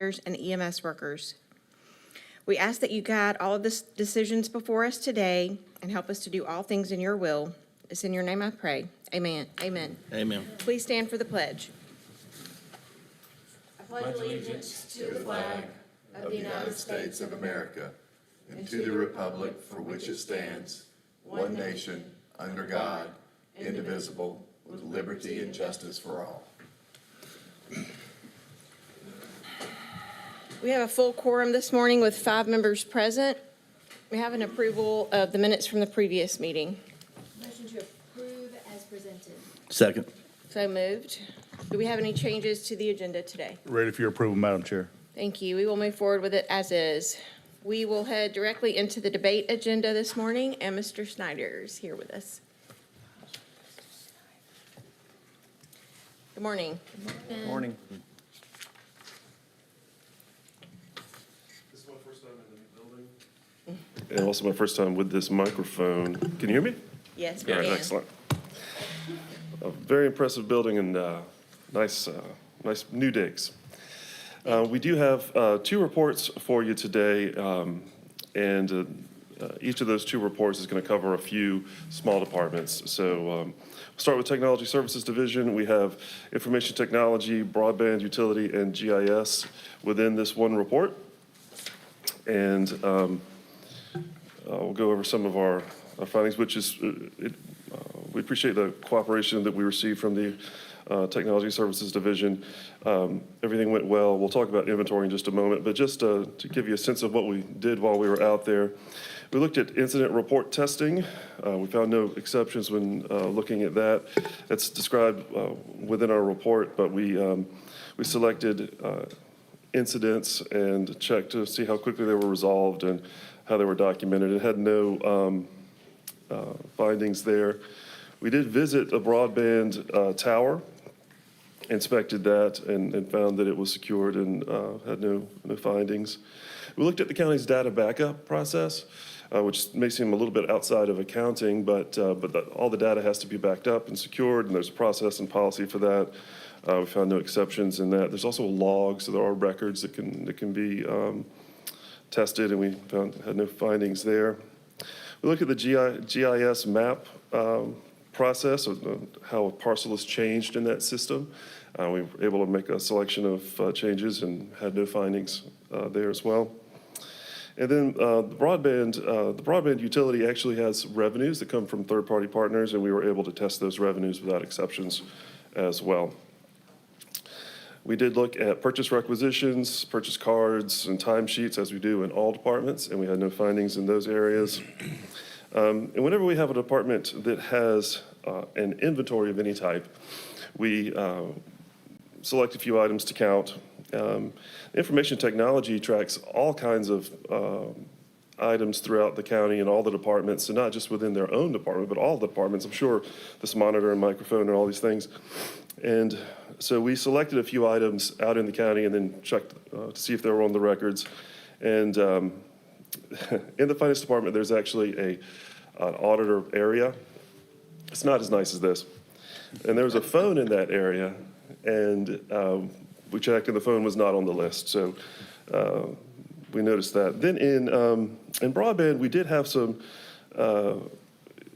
and EMS workers. We ask that you guide all of the decisions before us today and help us to do all things in your will. It's in your name I pray. Amen. Amen. Amen. Please stand for the pledge. I pledge allegiance to the flag of the United States of America and to the republic for which it stands, one nation, under God, indivisible, with liberty and justice for all. We have a full quorum this morning with 5 members present. We have an approval of the minutes from the previous meeting. Motion to approve as presented. Second. So moved. Do we have any changes to the agenda today? Ready for your approval, Madam Chair. Thank you. We will move forward with it as is. We will head directly into the debate agenda this morning, and Mr. Snyder is here with us. Good morning. Morning. This is my first time in the building. And also my first time with this microphone. Can you hear me? Yes, we All right, can. excellent. A very impressive building and nice new digs. We do have 2 reports for you today, and each of those 2 reports is going to cover a few small departments. So we'll start with Technology Services Division. We have Information Technology, Broadband Utility, and GIS within this one report. And we'll go over some of our findings, which is, we appreciate the cooperation that we received from the Technology Services Division. Everything went well. We'll talk about inventory in just a moment, but just to give you a sense of what we did while we were out there, we looked at incident report testing. We found no exceptions when looking at that. That's described within our report, but we selected incidents and checked to see how quickly they were resolved and how they were documented. It had no findings there. We did visit a broadband tower, inspected that, and found that it was secured and had no findings. We looked at the county's data backup process, which may seem a little bit outside of accounting, but all the data has to be backed up and secured, and there's a process and policy for that. We found no exceptions in that. There's also logs, so there are records that can be tested, and we had no findings there. We looked at the GIS map process of how a parcel is changed in that system. We were able to make a selection of changes and had no findings there as well. And then the broadband utility actually has revenues that come from third-party partners, and we were able to test those revenues without exceptions as well. We did look at purchase requisitions, purchase cards, and timesheets, as we do in all departments, and we had no findings in those areas. And whenever we have a department that has an inventory of any type, we select a few items to count. Information technology tracks all kinds of items throughout the county and all the departments, and not just within their own department, but all the departments. I'm sure this monitor and microphone and all these things. And so we selected a few items out in the county and then checked to see if they were on the records. And in the finance department, there's actually an auditor area. It's not as nice as this. And there was a phone in that area, and we checked, and the phone was not on the list. So we noticed that. Then in broadband, we did have some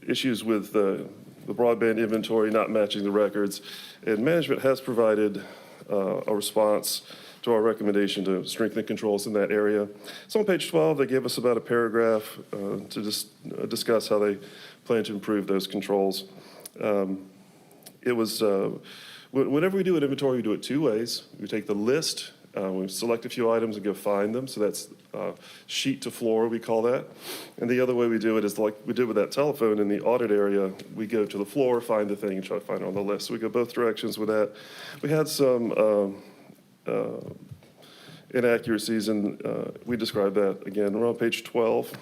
issues with the broadband inventory not matching the records, and management has provided a response to our recommendation to strengthen controls in that area. So on page 12, they gave us about a paragraph to just discuss how they plan to improve those controls. It was, whenever we do an inventory, we do it 2 ways. We take the list, we select a few items and go find them. So that's sheet to floor, we call that. And the other way we do it is like we did with that telephone in the audit area. We go to the floor, find the thing, and try to find it on the list. So we go both directions with that. We had some inaccuracies, and we described that again. We're on page 12.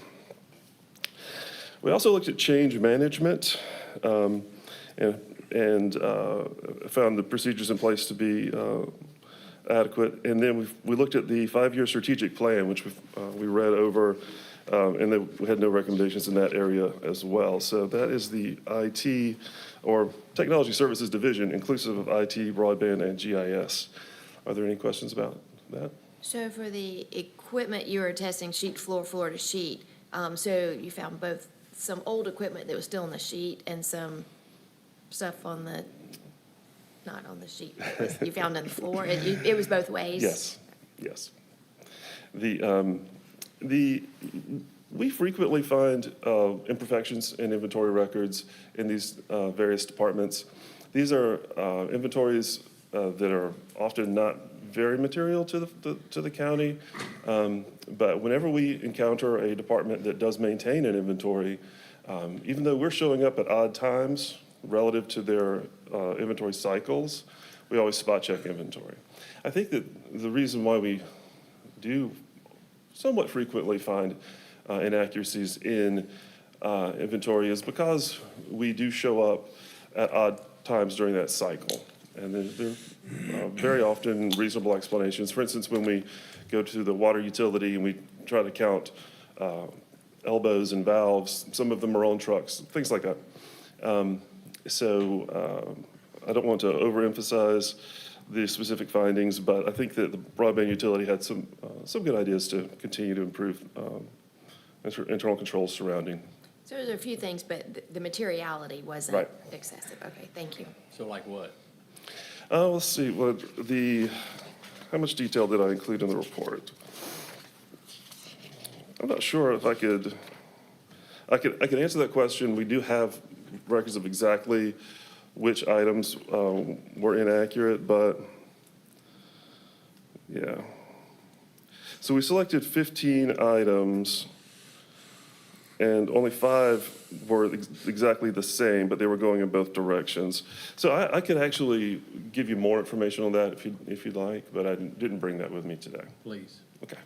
We also looked at change management and found the procedures in place to be adequate. And then we looked at the 5-year strategic plan, which we read over, and then we had no recommendations in that area as well. So that is the IT or Technology Services Division, inclusive of IT, broadband, and GIS. Are there any questions about that. So for the equipment, you were testing sheet floor to sheet. So you found both some old equipment that was still on the sheet and some stuff on the, not on the sheet, you found on the floor? It was both ways? Yes, yes. We frequently find imperfections in inventory records in these various departments. These are inventories that are often not very material to the county. But whenever we encounter a department that does maintain an inventory, even though we're showing up at odd times relative to their inventory cycles, we always spot check inventory. I think that the reason why we do somewhat frequently find inaccuracies in inventory is because we do show up at odd times during that cycle. And they're very often reasonable explanations. For instance, when we go to the water utility and we try to count elbows and valves, some of them are on trucks, things like that. So I don't want to overemphasize the specific findings, but I think that the broadband utility had some good ideas to continue to improve internal controls surrounding. So there's a few things, but the materiality wasn't Right. excessive. Okay, thank you. So like what? Let's see, how much detail did I include in the report? I'm not sure if I could answer that question. We do have records of exactly which items were inaccurate, but yeah. So we selected 15 items, and only 5 were exactly the same, but they were going in both directions. So I could actually give you more information on that if you'd like, but I didn't bring that with me today. Please. Okay.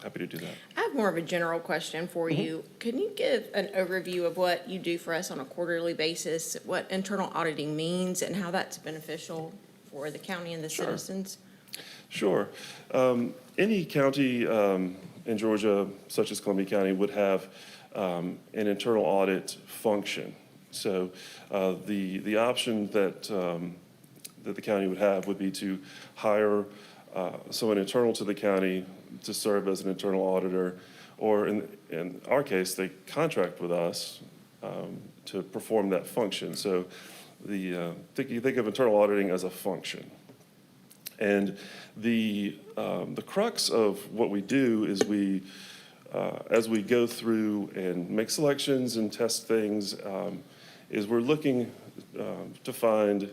Happy to do that. I have more of a general question for you. Can you give an overview of what you do for us on a quarterly basis, what internal auditing means, and how that's beneficial for the county and the Sure. citizens? Sure. Any county in Georgia, such as Columbia County, would have an internal audit function. So the option that the county would have would be to hire someone internal to the county to serve as an internal auditor, or in our case, they contract with us to perform that function. So you think of internal auditing as a function. And the crux of what we do is as we go through and make selections and test things, is we're looking to find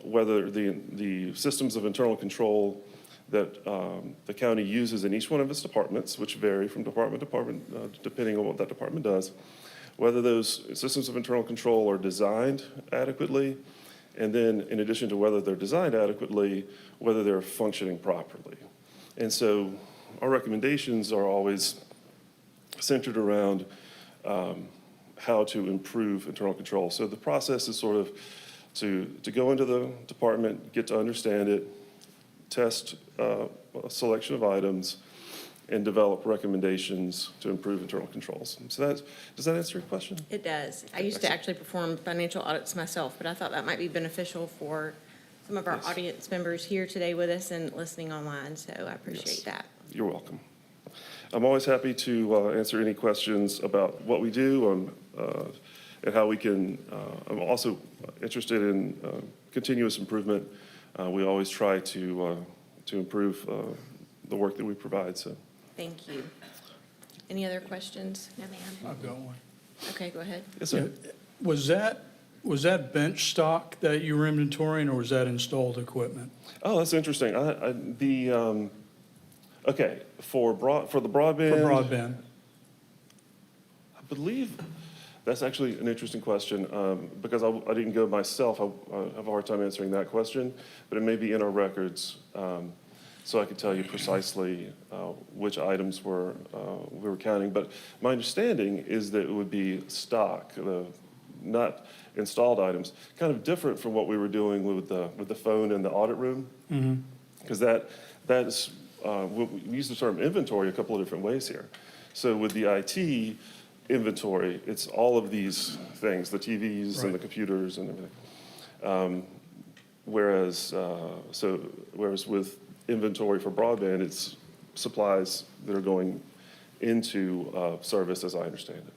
whether the systems of internal control that the county uses in each one of its departments, which vary from department to department, depending on what that department does, whether those systems of internal control are designed adequately, and then in addition to whether they're designed adequately, whether they're functioning properly. And so our recommendations are always centered around how to improve internal control. So the process is sort of to go into the department, get to understand it, test a selection of items, and develop recommendations to improve internal controls. So does that answer your question? It does. I used to actually perform financial audits myself, but I thought that might be beneficial for some of our Yes. audience members here today with us and listening online, so I Yes. appreciate that. You're welcome. I'm always happy to answer any questions about what we do and how we can. I'm also interested in continuous improvement. We always try to improve the work that we provide. So, Thank you. Any other questions? No, ma'am. I've got one. Okay, go ahead. yes, sir. Was that bench stock that you were inventorying, or was that installed equipment? Oh, that's interesting. Okay, for the broadband. For broadband? I believe that's actually an interesting question, because I didn't go myself. I have a hard time answering that question, but it may be in our records, so I could tell you precisely which items we were counting. But my understanding is that it would be stock, not installed items, kind of different from what we were doing with the phone in the audit room, because that's we use the term inventory a couple of different ways here. So with the IT inventory, it's all of these things, the TVs and the computers and everything. Whereas with inventory for broadband, it's supplies that are going into service, as I understand it.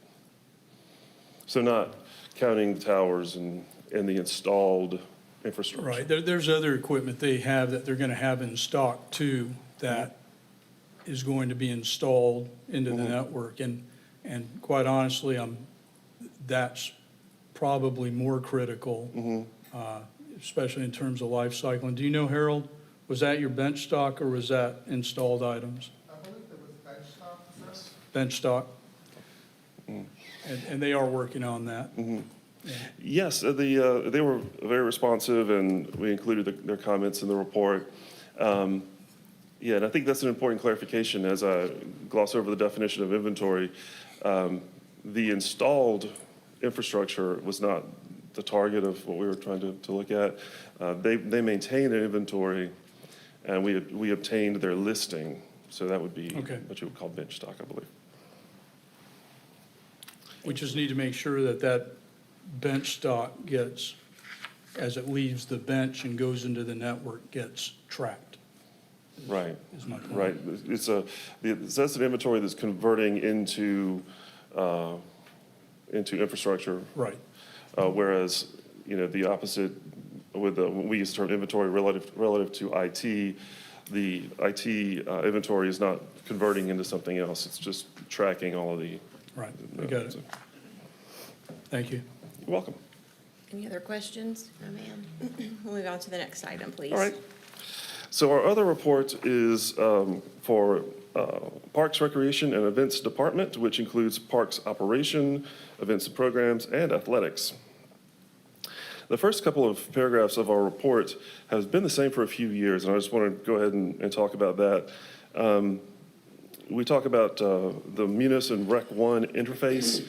So not counting the towers and the installed infrastructure. Right, there's other equipment they have that they're gonna have in stock too, that is going to be installed into the network, and quite honestly, that's probably more critical, especially in terms of life cycle. And do you know, Harold, was that your bench stock or was that installed items? I believe it was bench top, sir. Bench stock? And they are working on that. Yes, they were very responsive, and we included their comments in the report. Yeah, and I think that's an important clarification as I gloss over the definition of inventory. The installed infrastructure was not the target of what we were trying to look at. They maintain an inventory, and we obtained their listing, so that would be Okay. what you would call bench stock, I believe. We just need to make sure that that bench stock gets, as it leaves the bench and goes into the network, gets tracked, Right. is my point. Right, that's an inventory that's converting into infrastructure, Right, whereas, the opposite with when we use the term inventory relative to IT, the IT inventory is not converting into something else, it's just tracking all of the. right, I got it. So, Thank you. You're welcome. Any other questions? No, ma'am. We'll move on to the next item, please. All right. So our other report is for Parks, Recreation, and Events Department, which includes parks operation, events and programs, and athletics. The first couple of paragraphs of our report has been the same for a few years, and I just want to go ahead and talk about that. We talk about the Munis and Rec One interface.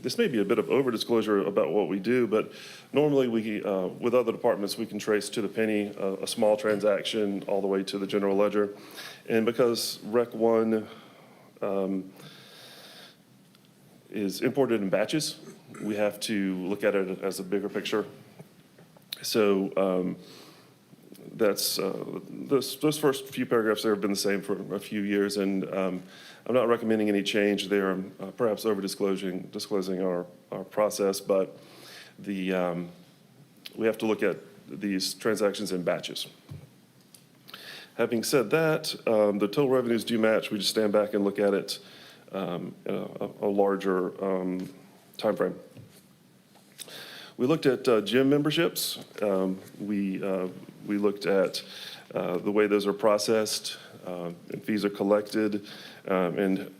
This may be a bit of over-disclosure about what we do, but normally with other departments, we can trace to the penny a small transaction all the way to the general ledger. And because Rec One is imported in batches, we have to look at it as a bigger picture. So that's those first few paragraphs there have been the same for a few years, and I'm not recommending any change there. Perhaps disclosing our process, but we have to look at these transactions in batches. Having said that, the total revenues do match. We just stand back and look at it in a larger timeframe. We looked at gym memberships. We looked at the way those are processed, and fees are collected, and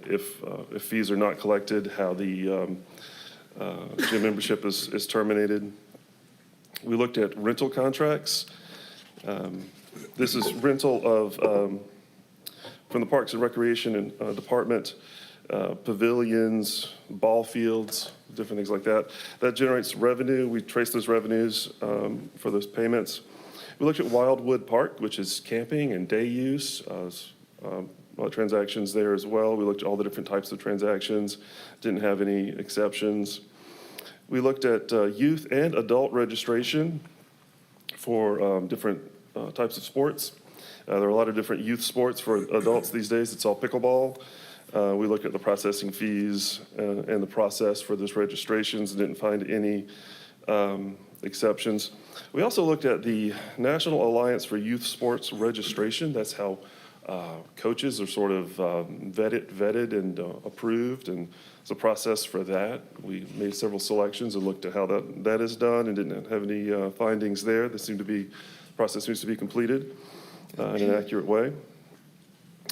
if fees are not collected, how the gym membership is terminated. We looked at rental contracts. This is rental of, from the Parks and Recreation Department, pavilions, ball fields, different things like that. That generates revenue. We trace those revenues for those payments. We looked at Wildwood Park, which is camping and day use. A lot of transactions there as well. We looked at all the different types of transactions, didn't have any exceptions. We looked at youth and adult registration for different types of sports. There are a lot of different youth sports for adults these days. It's all pickleball. We looked at the processing fees and the process for those registrations and didn't find any exceptions. We also looked at the National Alliance for Youth Sports Registration. That's how coaches are sort of vetted and approved, and it's a process for that. We made several selections and looked at how that is done and didn't have any findings there. The process seems to be completed in an accurate way.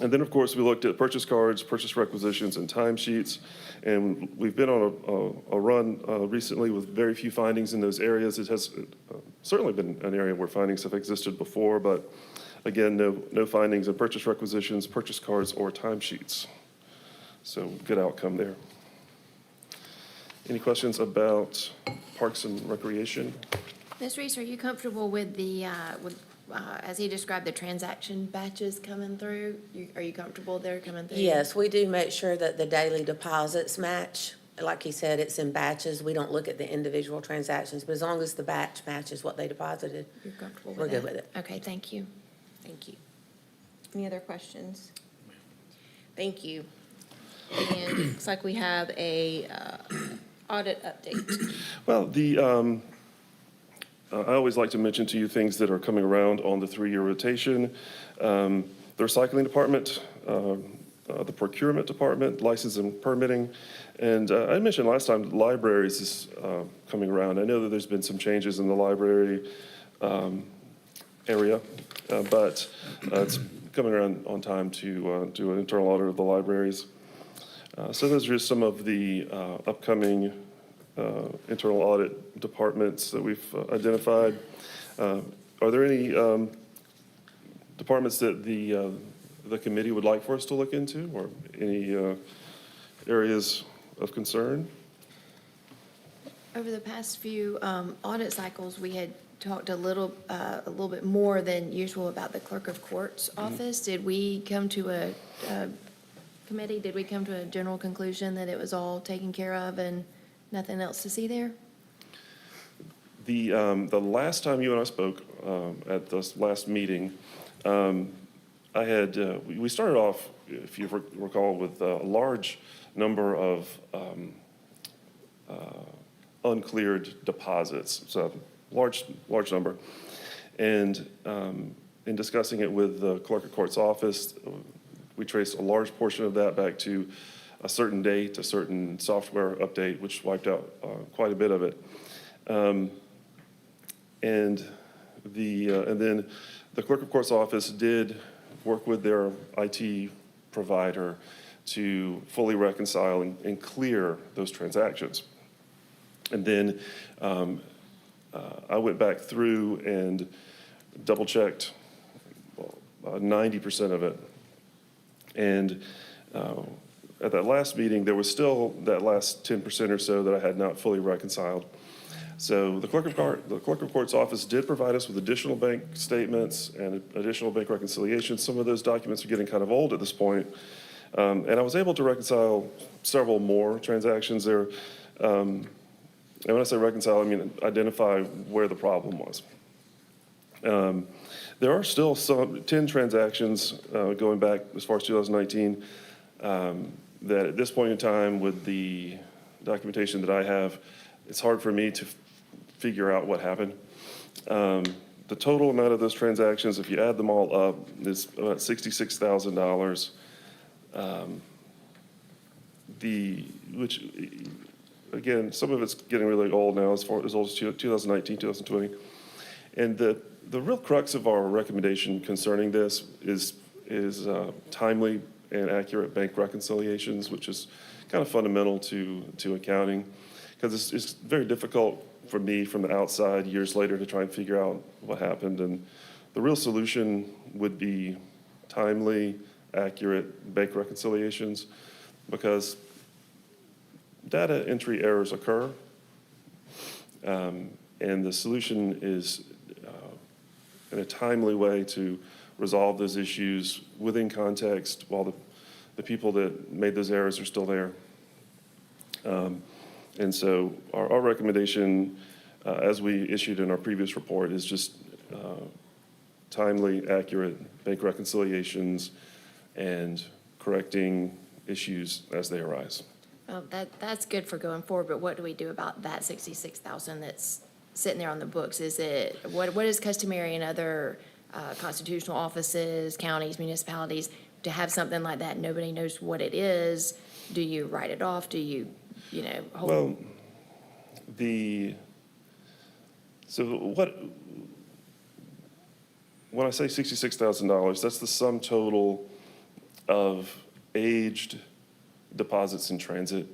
And then, of course, we looked at purchase cards, purchase requisitions, and timesheets. And we've been on a run recently with very few findings in those areas. It has certainly been an area where findings have existed before, but again, no findings in purchase requisitions, purchase cards, or timesheets. So good outcome there. Any questions about Parks and Recreation? Ms. Reese, are you comfortable with as he described, the transaction batches coming through? Are you comfortable they're coming through? Yes, we do make sure that the daily deposits match like he said, it's in batches. We don't look at the individual transactions, but as long as the batch matches what they deposited, You're comfortable with we're that? good with it. Okay, thank you. Thank you. Any other questions? Thank you. And it looks like we have a audit update. Well, I always like to mention to you things that are coming around on the 3-year rotation. The recycling department, the procurement department, license and permitting. And I mentioned last time, libraries is coming around. I know that there's been some changes in the library area, but it's coming around on time to do an internal audit of the libraries. So those are just some of the upcoming internal audit departments that we've identified. Are there any departments that the committee would like for us to look into, or any areas of concern? Over the past few audit cycles, we had talked a little bit more than usual about the clerk of court's office. Did we come to a committee, did we come to a general conclusion that it was all taken care of and nothing else to see there? The last time you and I spoke at this last meeting, I had, we started off, if you recall, with a large number of uncleared deposits, so large number. And in discussing it with the clerk of court's office, we traced a large portion of that back to a certain date, a certain software update, which wiped out quite a bit of it. And then the clerk of court's office did work with their IT provider to fully reconcile and clear those transactions. And then I went back through and double-checked 90% of it. And at that last meeting, there was still that last 10% or so that I had not fully reconciled. So the clerk of court's office did provide us with additional bank statements and additional bank reconciliations. Some of those documents are getting kind of old at this point. And I was able to reconcile several more transactions there. And when I say reconcile, I mean identify where the problem was. There are still some 10 transactions going back as far as 2019 that at this point in time, with the documentation that I have, it's hard for me to figure out what happened. The total amount of those transactions, if you add them all up, is about $66,000. Which, again, some of it's getting really old now, as old as 2019, 2020. And the real crux of our recommendation concerning this is timely and accurate bank reconciliations, which is kind of fundamental to accounting, because it's very difficult for me from the outside years later to try and figure out what happened. And the real solution would be timely, accurate bank reconciliations, because data entry errors occur, and the solution is in a timely way to resolve those issues within context while the people that made those errors are still there. And so our recommendation, as we issued in our previous report, is just timely, accurate bank reconciliations and correcting issues as they arise. Well, that's good for going forward, but what do we do about that 66,000 that's sitting there on the books? Is it, what is customary in other constitutional offices, counties, municipalities, to have something like that? Nobody knows what it is. Do you write it off? Do you hold? Well, when I say $66,000, that's the sum total of aged deposits in transit,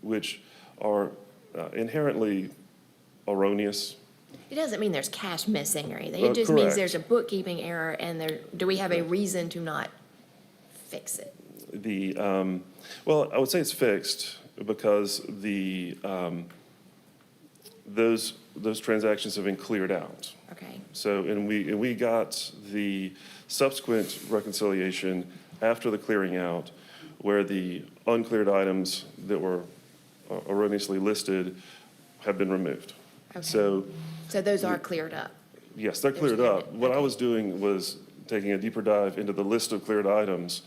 which are inherently erroneous. It doesn't mean there's cash missing or anything. It just means Correct. there's a bookkeeping error, and do we have a reason to not fix it? Well, I would say it's fixed because those transactions have been cleared out. Okay. So, and we got the subsequent reconciliation after the clearing out, where the uncleared items that were erroneously listed have been removed. Okay. So, So those are cleared up. yes, they're cleared cleared up. up. What I Okay. was doing was taking a deeper dive into the list of cleared items,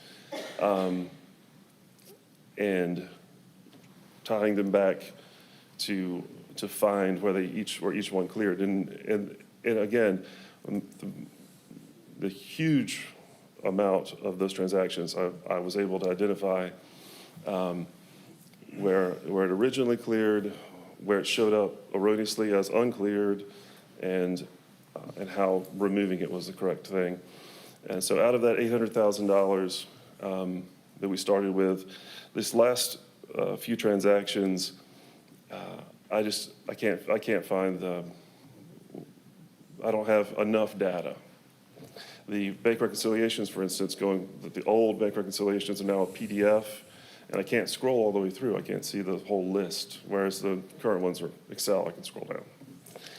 and tying them back to find where each one cleared. And again, the huge amount of those transactions, I was able to identify where it originally cleared, where it showed up erroneously as uncleared, and how removing it was the correct thing. And so out of that $800,000 that we started with, this last few transactions, I can't find I don't have enough data. The bank reconciliations, for instance, the old bank reconciliations are now a PDF, and I can't scroll all the way through. I can't see the whole list, whereas the current ones are Excel, I can scroll down.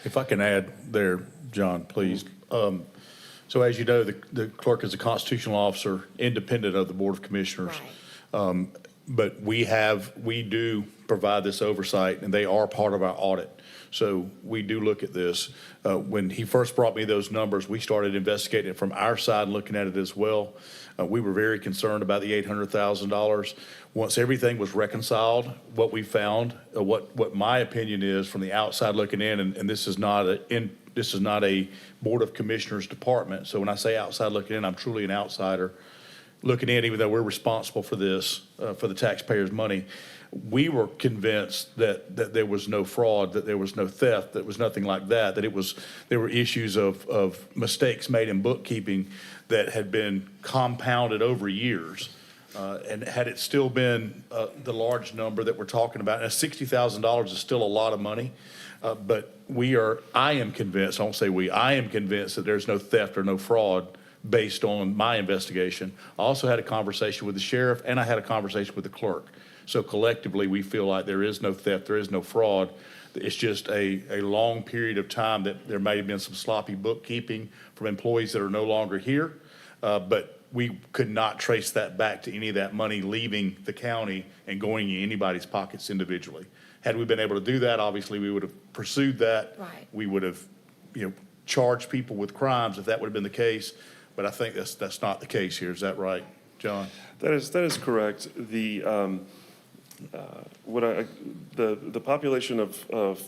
If I can add there, John, please. So as you know, the clerk is a constitutional officer, independent of the Board of Commissioners. Right. But we do provide this oversight, and they are part of our audit. So we do look at this. When he first brought me those numbers, we started investigating it from our side and looking at it as well. We were very concerned about the $800,000. Once everything was reconciled, what we found, what my opinion is from the outside looking in, and this is not a Board of Commissioners department. So when I say outside looking in, I'm truly an outsider looking in, even though we're responsible for this, for the taxpayers' money. We were convinced that there was no fraud, that there was no theft, that was nothing like that, there were issues of mistakes made in bookkeeping that had been compounded over years. And had it still been the large number that we're talking about, and $60,000 is still a lot of money, but I am convinced, I won't say we, I am convinced that there's no theft or no fraud based on my investigation. I also had a conversation with the sheriff, and I had a conversation with the clerk. So collectively, we feel like there is no theft, there is no fraud. It's just a long period of time that there may have been some sloppy bookkeeping from employees that are no longer here. But we could not trace that back to any of that money leaving the county and going in anybody's pockets individually. Had we been able to do that, obviously, we would have pursued that. Right. We would have, charged people with crimes if that would have been the case. But I think that's not the case here. Is that right, John? That is correct. The population of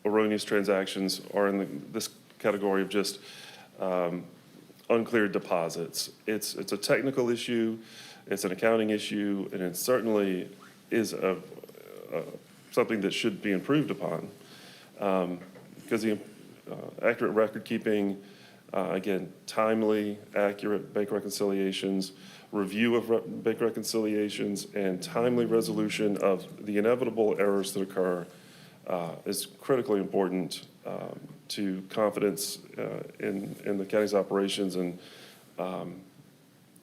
erroneous transactions are in this category of just uncleared deposits. It's a technical issue, it's an accounting issue, and it certainly is something that should be improved upon. Because the accurate record keeping, again, timely, accurate bank reconciliations, review of bank reconciliations, and timely resolution of the inevitable errors that occur is critically important to confidence in the county's operations. And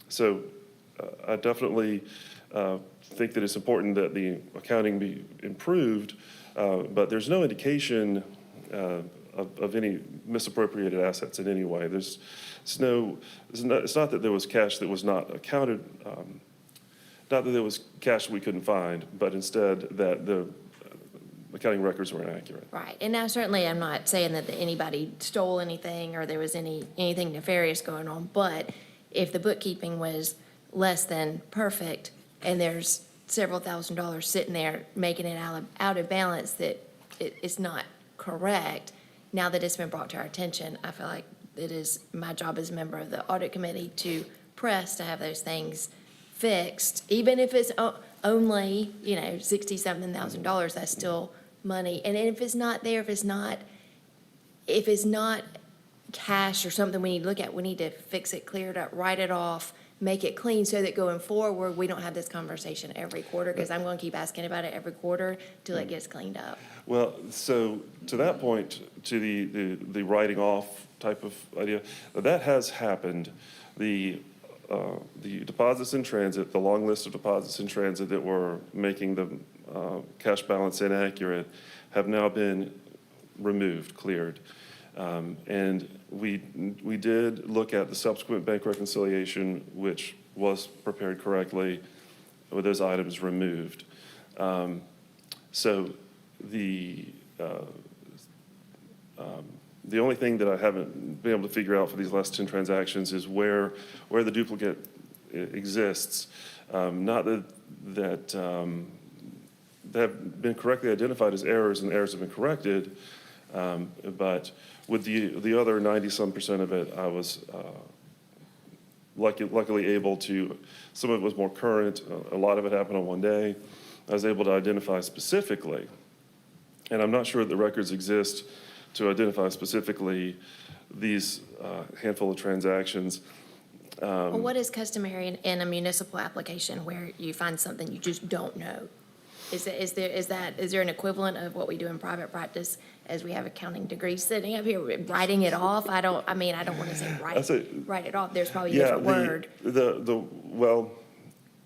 so I definitely think that it's important that the accounting be improved, but there's no indication of any misappropriated assets in any way. It's not that there was cash that was not accounted, not that there was cash we couldn't find, but instead that the accounting records were inaccurate. Right, and now certainly I'm not saying that anybody stole anything or there was anything nefarious going on, but if the bookkeeping was less than perfect and there's several $1,000s sitting there making it out of balance that it's not correct, now that it's been brought to our attention, I feel like it is my job as a member of the audit committee to press to have those things fixed, even if it's only, $60,000-something, that's still money. And if it's not there, if it's not cash or something we need to look at, we need to fix it, clear it up, write it off, make it clean so that going forward, we don't have this conversation every quarter, because I'm going to keep asking about it every quarter till it gets cleaned up. Well, so to that point, to the writing off type of idea, that has happened. The deposits in transit, the long list of deposits in transit that were making the cash balance inaccurate have now been removed, cleared. And we did look at the subsequent bank reconciliation, which was prepared correctly with those items removed. So the, the only thing that I haven't been able to figure out for these last 10 transactions is where the duplicate exists. Not that have been correctly identified as errors and errors have been corrected, but with the other 90-some% of it, I was luckily able to, some of it was more current, a lot of it happened on one day. I was able to identify specifically, and I'm not sure that the records exist to identify specifically these handful of transactions. Well, what is customary in a municipal application where you find something you just don't know? Is there an equivalent of what we do in private practice as we have accounting degrees sitting up here, writing it off? I don't want to say write it off. There's probably a different word.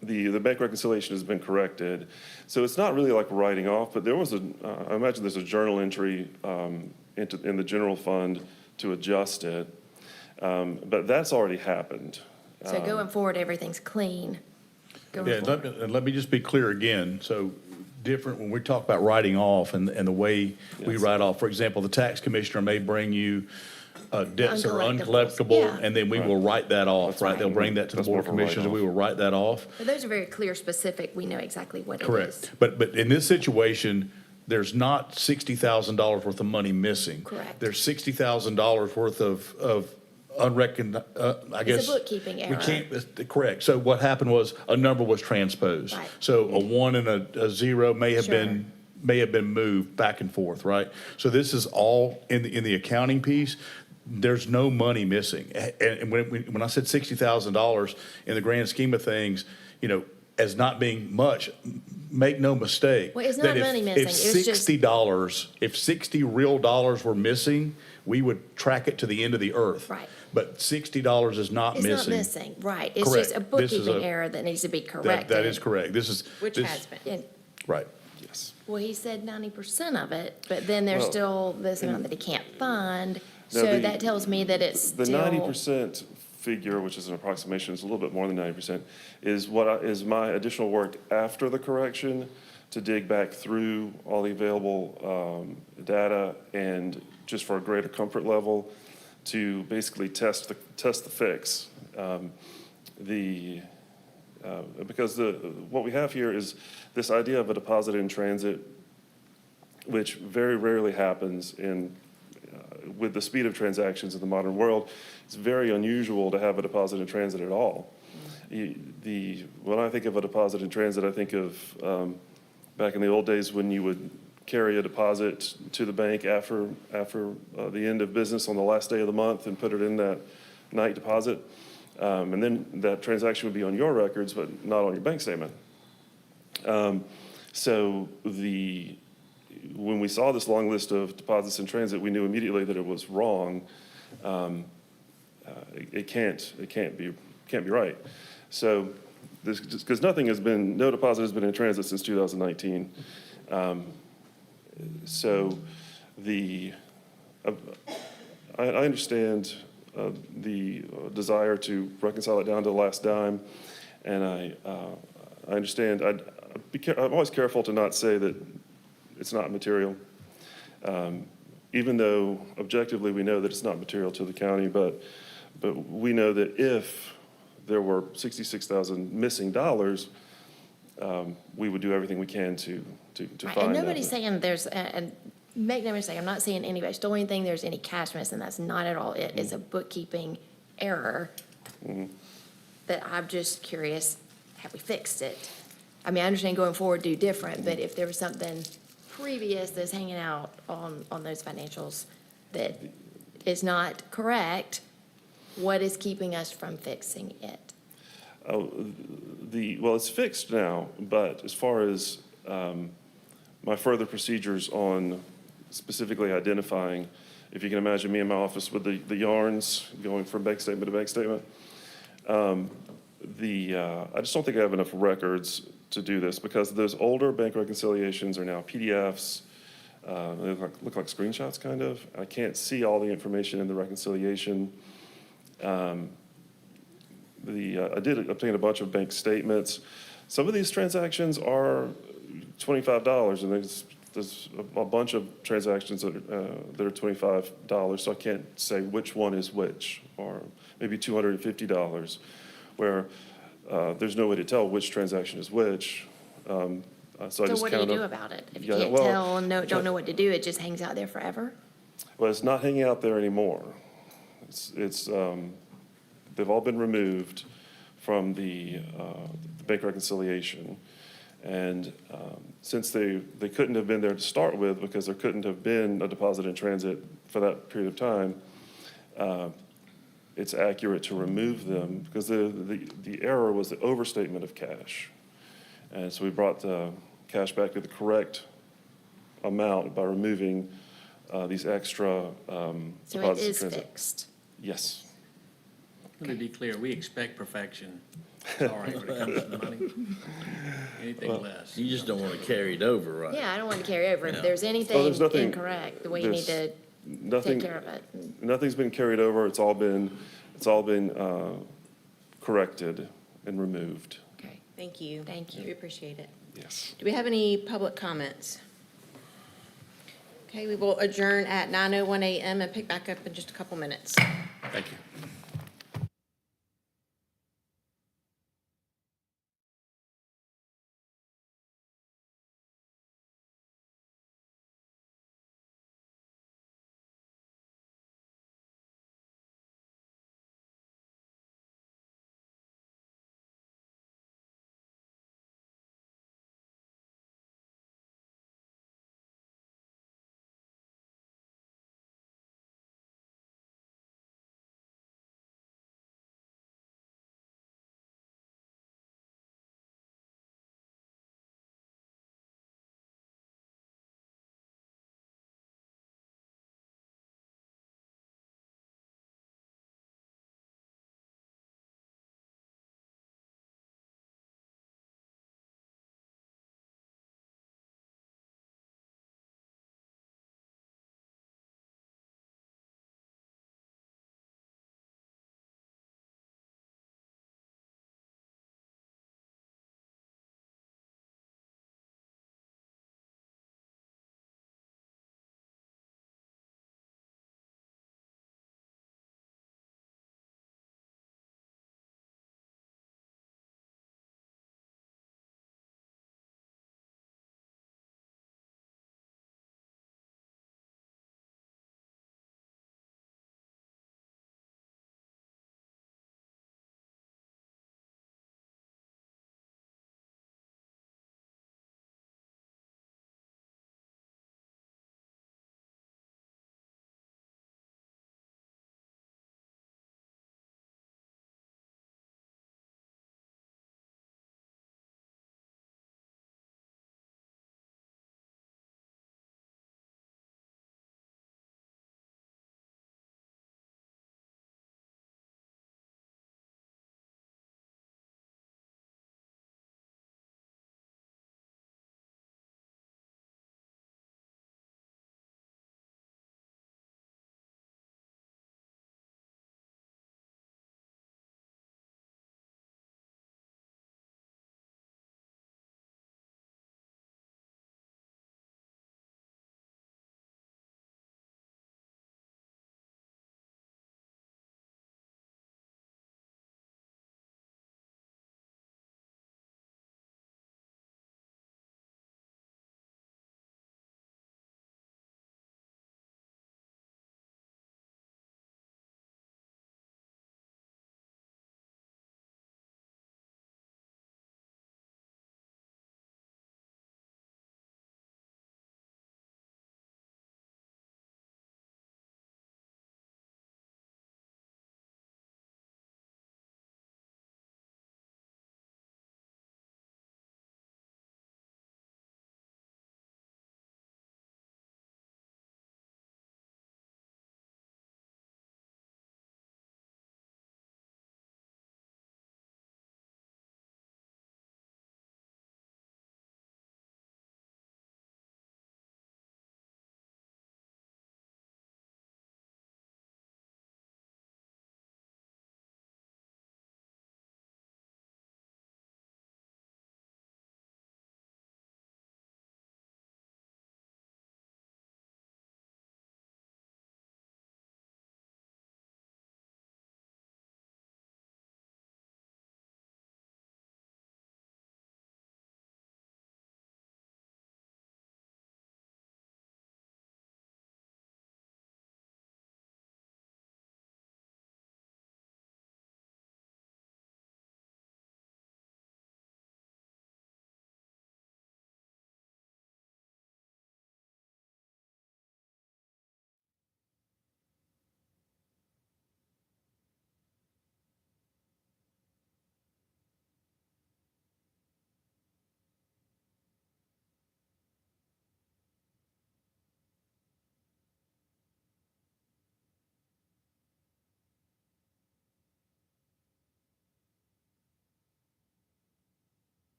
The bank reconciliation has been corrected, so it's not really like writing off, but there was I imagine there's a journal entry in the general fund to adjust it, but that's already happened. So going forward, everything's clean. Going Yeah, forward. and let me just be clear again. So different, when we talk about writing off and the way we Yes. write off, for example, the tax commissioner may bring you debts that are Uncollectibles, uncollectible, yeah. and then we will write that off, That's right? right. They'll bring that to the That's board of more of a commissioners, and we write-off. will write that off. But those are very clear, specific. We know exactly what it is. Correct. But in this situation, there's not $60,000 worth of money missing. Correct. There's $60,000 worth of unrecon, I guess. bookkeeping We error. can't, correct. So what happened was a number was transposed. Right. So a 1 and a 0 may have Sure. been moved back and forth, right? So this is all in the accounting piece. There's no money missing. And when I said $60,000 in the grand scheme of things, as not being much, make no mistake. Well, it's not that if- money missing, If it's just- $60, if 60 real dollars were missing, we would track it to the end of the earth. Right. But $60 is not It's missing. not missing, right. It's just a Correct. This is bookkeeping a- error that needs to be That corrected. is correct. Which this- has been. And- Right. Yes. Well, he said 90% of it, but then there's Well, still this amount that he can't fund. Now, So the- that tells me that it's The still. 90% figure, which is an approximation, is a little bit more than 90%, is is my additional work after the correction to dig back through all the available data and just for a greater comfort level to basically test the fix. Because what we have here is this idea of a deposit in transit, which very rarely happens with the speed of transactions in the modern world. It's very unusual to have a deposit in transit at all. When I think of a deposit in transit, I think of back in the old days when you would carry a deposit to the bank after the end of business on the last day of the month and put it in that night deposit. And then that transaction would be on your records, but not on your bank statement. So when we saw this long list of deposits in transit, we knew immediately that it was wrong. It can't be right. So because no deposit has been in transit since 2019. So I understand the desire to reconcile it down to the last dime, and I understand. I'm always careful to not say that it's not material, even though objectively we know that it's not material to the county. But we know that if there were $66,000 missing dollars, we would do everything we can to Right, find and that. nobody's saying and make no mistake, I'm not saying anybody stole anything, there's any cash missing, that's not at all it. It's a bookkeeping error that I'm just curious, have we fixed it? I mean, I understand going forward, do different, but if there was something previous that's hanging out on those financials that is not correct, what is keeping us from fixing it? Well, it's fixed now, but as far as my further procedures on specifically identifying, if you can imagine me in my office with the yarns going from bank statement to bank statement, I just don't think I have enough records to do this because those older bank reconciliations are now PDFs. They look like screenshots, kind of. I can't see all the information in the reconciliation. I did obtain a bunch of bank statements. Some of these transactions are $25, and there's a bunch of transactions that are $25, so I can't say which one is which, or maybe $250, where there's no way to tell which transaction is which. So I So just what do you count do them. about it? If you Yeah, can't well, tell and don't know what to do, it just hangs out there forever? Well, it's not hanging out there anymore. They've all been removed from the bank reconciliation. And since they couldn't have been there to start with, because there couldn't have been a deposit in transit for that period of time, it's accurate to remove them, because the error was the overstatement of cash. And so we brought the cash back to the correct amount by removing these extra So it deposits in is transit. fixed. Yes. Let me be clear, we expect perfection. Sorry, when it comes to money. Anything less. You just don't want to carry it over, right? Yeah, I don't want to carry over. If there's Oh, anything there's nothing- incorrect, the way you need to Nothing, take care of it. nothing's been carried over. It's all been corrected and removed. Okay, Thank you. Thank you. We appreciate it. Yes. Do we have any public comments? Okay, we will adjourn at 9:01 a.m. and pick back up in just a couple minutes. Thank you.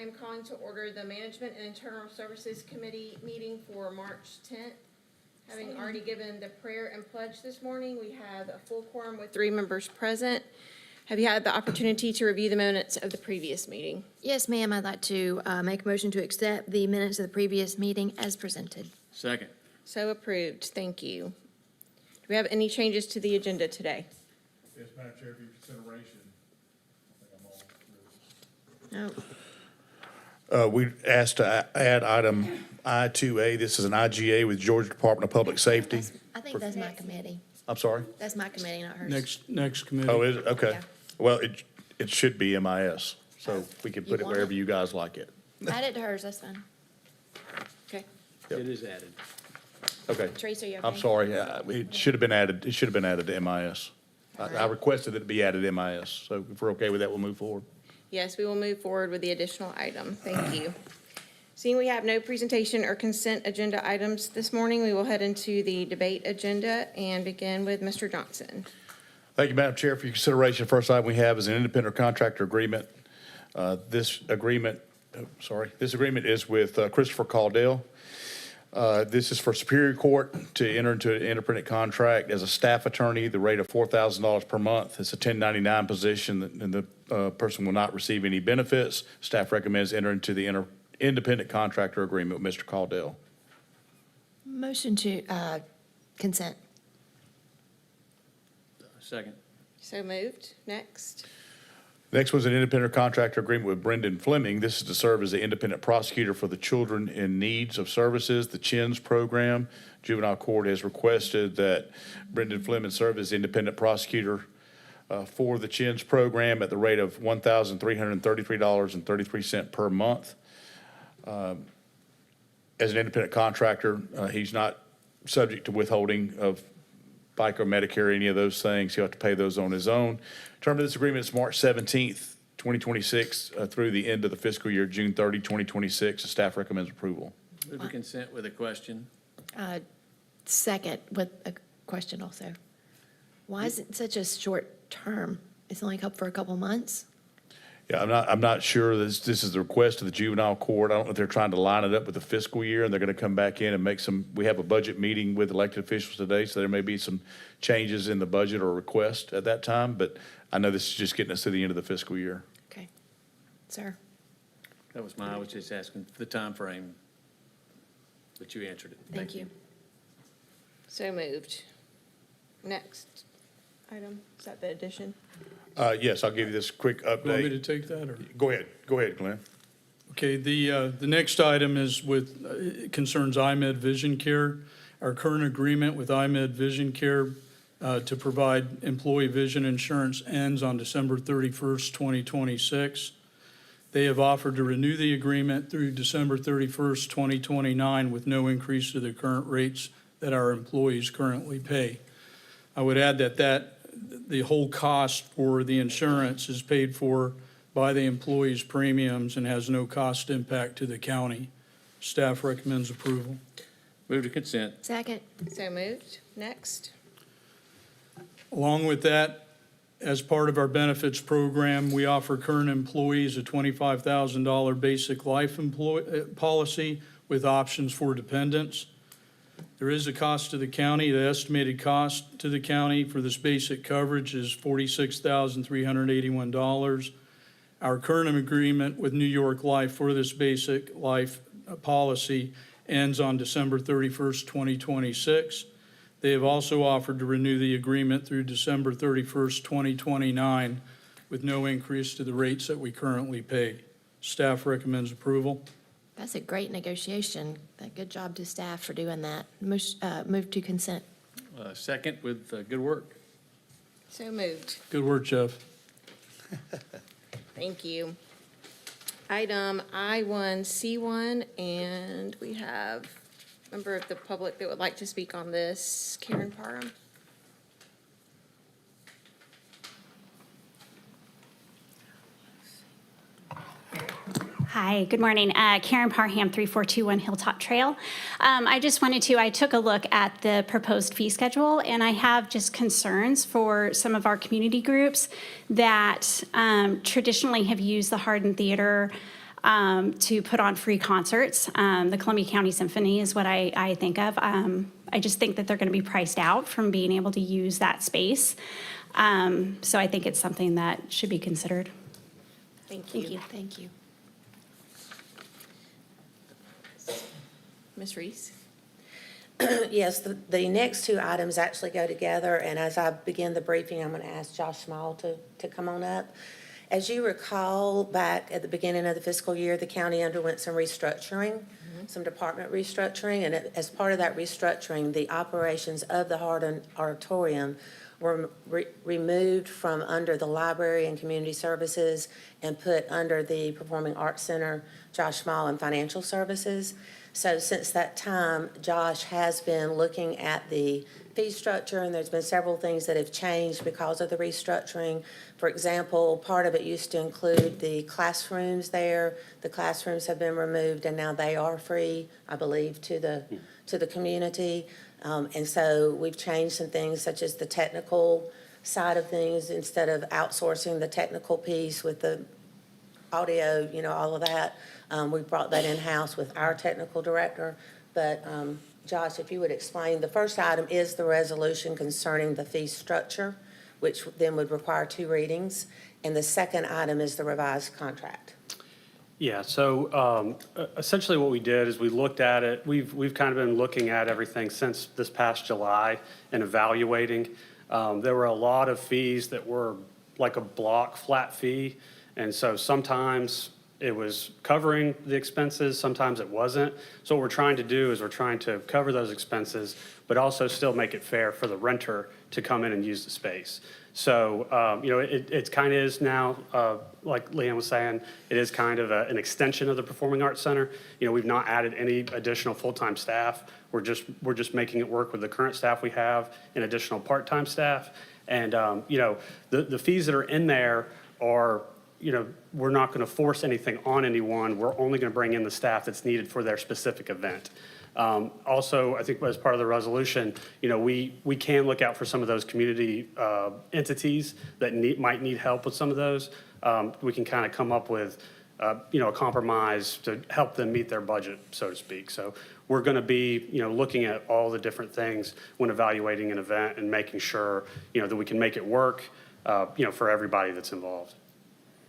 am calling to order the Management and Internal Services Committee meeting for March 10th. Having already given the prayer and pledge this morning, we have a full quorum with 3 members present. Have you had the opportunity to review the minutes of the previous meeting? Yes, ma'am, I'd like to make a motion to accept the minutes of the previous meeting as presented. Second. So approved. Thank you. Do we have any changes to the agenda today? Yes, Madam Chair, for your consideration. I think I'm all Oh, We asked to add item I2A. This is an IGA with Georgia Department of Public Safety. I think that's my committee. I'm sorry? That's my committee, not hers. Next committee. Oh, is it? Okay. Yeah. Well, it should be MIS, so we can put You it want wherever it? you guys like it. Add it to hers, that's fine. Okay. Yep. It is added. Okay. Teresa, you okay? I'm sorry. It should have been added to MIS. I requested it to be added to MIS, so if we're okay with that, we'll move forward. Yes, we will move forward with the additional item. Thank you. Seeing we have no presentation or consent agenda items this morning, we will head into the debate agenda and begin with Mr. Johnson. Thank you, Madam Chair, for your consideration. First item we have is an independent contractor agreement. This agreement is with Christopher Caudill. This is for Superior Court to enter into an independent contract as a staff attorney, the rate of $4,000 per month. It's a 1099 position, and the person will not receive any benefits. Staff recommends enter into the independent contractor agreement with Mr. Caudill. Motion to consent. Second. So moved. Next. Next was an independent contractor agreement with Brendan Fleming. This is to serve as the independent prosecutor for the Children in Needs of Services, the CHINS program. Juvenile Court has requested that Brendan Fleming serve as independent prosecutor for the CHINS program at the rate of $1,333.33 per month. As an independent contractor, he's not subject to withholding of FICA or Medicare, any of those things. He'll have to pay those on his own. Term of this agreement is March 17th, 2026, through the end of the fiscal year, June 30, 2026. The staff recommends approval. Move to consent with a question. Second with a question also. Why is it such a short term? It's only up for a couple months? Yeah, I'm not sure. This is the request of the juvenile court. I don't know if they're trying to line it up with the fiscal year, and they're going to come back in and make some, we have a budget meeting with elected officials today, so there may be some changes in the budget or request at that time, but I know this is just getting us to the end of the fiscal year. Okay. Sir? That was I was just asking for the time frame, but you answered it. Thank you. So moved. Next item. Is that the addition? Yes, I'll give you this quick You want me to update. take that, or? Go ahead, Glenn. Okay, the next item is with, concerns IMED Vision Care. Our current agreement with IMED Vision Care to provide employee vision insurance ends on December 31st, 2026. They have offered to renew the agreement through December 31st, 2029, with no increase to the current rates that our employees currently pay. I would add that the whole cost for the insurance is paid for by the employees' premiums and has no cost impact to the county. Staff recommends approval. Move to consent. Second. So moved. Next. Along with that, as part of our benefits program, we offer current employees a $25,000 basic life policy with options for dependents. There is a cost to the county. The estimated cost to the county for this basic coverage is $46,381. Our current agreement with New York Life for this basic life policy ends on December 31st, 2026. They have also offered to renew the agreement through December 31st, 2029, with no increase to the rates that we currently pay. Staff recommends approval. That's a great negotiation. Good job to staff for doing that. Move to consent. Second with good work. So moved. Good work, Jeff. Thank you. Item I1C1, and we have a member of the public that would like to speak on this. Karen Parham. Hi, good morning. Karen Parham, 3421 Hilltop Trail. I took a look at the proposed fee schedule, and I have just concerns for some of our community groups that traditionally have used the Hardin Theater to put on free concerts. The Columbia County Symphony is what I think of. I just think that they're going to be priced out from being able to use that space. So I think it's something that should be considered. Thank you. Thank you. Ms. Reese? Yes, the next two items actually go together, and as I begin the briefing, I'm going to ask Josh Small to come on up. As you recall, back at the beginning of the fiscal year, the county underwent some restructuring, some department restructuring, and as part of that restructuring, the operations of the Hardin Auditorium were removed from under the Library and Community Services and put under the Performing Arts Center, Josh Small, and Financial Services. So since that time, Josh has been looking at the fee structure, and there's been several things that have changed because of the restructuring. For example, part of it used to include the classrooms there. The classrooms have been removed, and now they are free, I believe, to the community. And so we've changed some things such as the technical side of things. Instead of outsourcing the technical piece with the audio, all of that, we brought that in-house with our technical director. But Josh, if you would explain, the first item is the resolution concerning the fee structure, which then would require 2 readings. And the second item is the revised contract. Yeah, so essentially what we did is we looked at it. We've kind of been looking at everything since this past July and evaluating. There were a lot of fees that were like a block flat fee. And so sometimes it was covering the expenses, sometimes it wasn't. So what we're trying to do is we're trying to cover those expenses, but also still make it fair for the renter to come in and use the space. So, it kind of is now, like Leanne was saying, it is kind of an extension of the Performing Arts Center. We've not added any additional full-time staff. We're just making it work with the current staff we have and additional part-time staff. And, the fees that are in there are, we're not going to force anything on anyone. We're only going to bring in the staff that's needed for their specific event. Also, I think as part of the resolution, we can look out for some of those community entities that might need help with some of those. We can kind of come up with, a compromise to help them meet their budget, so to speak. So we're going to be, looking at all the different things when evaluating an event and making sure, that we can make it work, for everybody that's involved.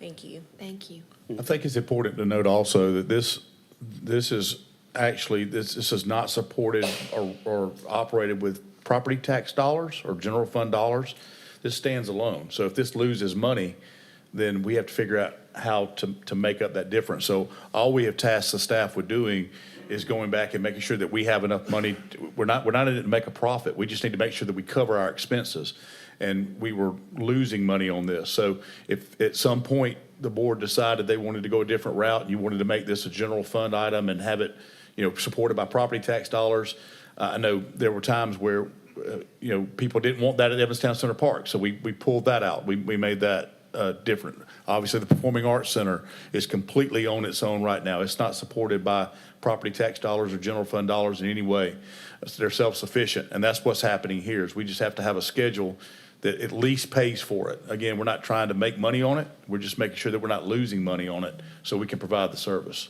Thank you. Thank you. I think it's important to note also that this is actually, this is not supported or operated with property tax dollars or general fund dollars. This stands alone. So if this loses money, then we have to figure out how to make up that difference. So all we have tasked the staff with doing is going back and making sure that we have enough money. We're not in it to make a profit. We just need to make sure that we cover our expenses. And we were losing money on this. So if at some point the board decided they wanted to go a different route and you wanted to make this a general fund item and have it, supported by property tax dollars, I know there were times where, people didn't want that at Evanstown Center Park. So we pulled that out. We made that different. Obviously, the Performing Arts Center is completely on its own right now. It's not supported by property tax dollars or general fund dollars in any way. They're self-sufficient, and that's what's happening here is we just have to have a schedule that at least pays for it. Again, we're not trying to make money on it. We're just making sure that we're not losing money on it so we can provide the service.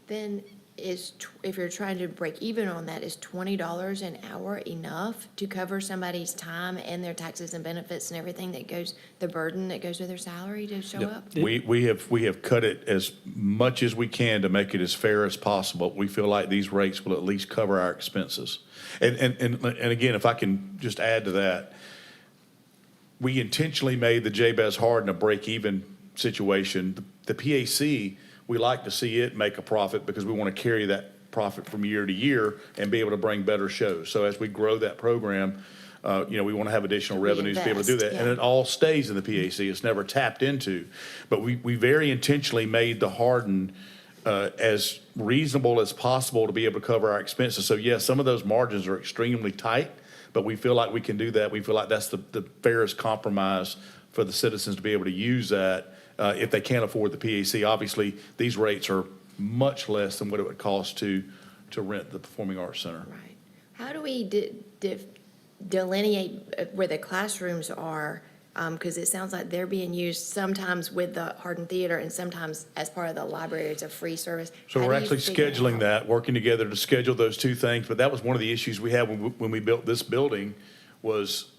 Then if you're trying to break even on that, is $20 an hour enough to cover somebody's time and their taxes and benefits and everything that goes, the burden that goes with their salary to show up? We have cut it as much as we can to make it as fair as possible. We feel like these rates will at least cover our expenses. And again, if I can just add to that, we intentionally made the Jabez Hardin a break-even situation. The PAC, we like to see it make a profit because we want to carry that profit from year to year and be able to bring better shows. So as we grow that program, we want to have additional revenues to be able to do that. Reinvest, And it all stays in the PAC. It's never tapped into. But we very intentionally made the Hardin as reasonable as possible to be able to cover our expenses. So yes, some of those margins are extremely tight, but we feel like we can do that. We feel like that's the fairest compromise for the citizens to be able to use that if they can't afford the PAC. Obviously, these rates are much less than what it would cost to rent the Performing Arts Center. Right. How do we delineate where the classrooms are Because it sounds like they're being used sometimes with the Hardin Theater and sometimes as part of the library. It's a free service. So How we're do you actually figure scheduling out? that, working together to schedule those two things. But that was one of the issues we had when we built this building was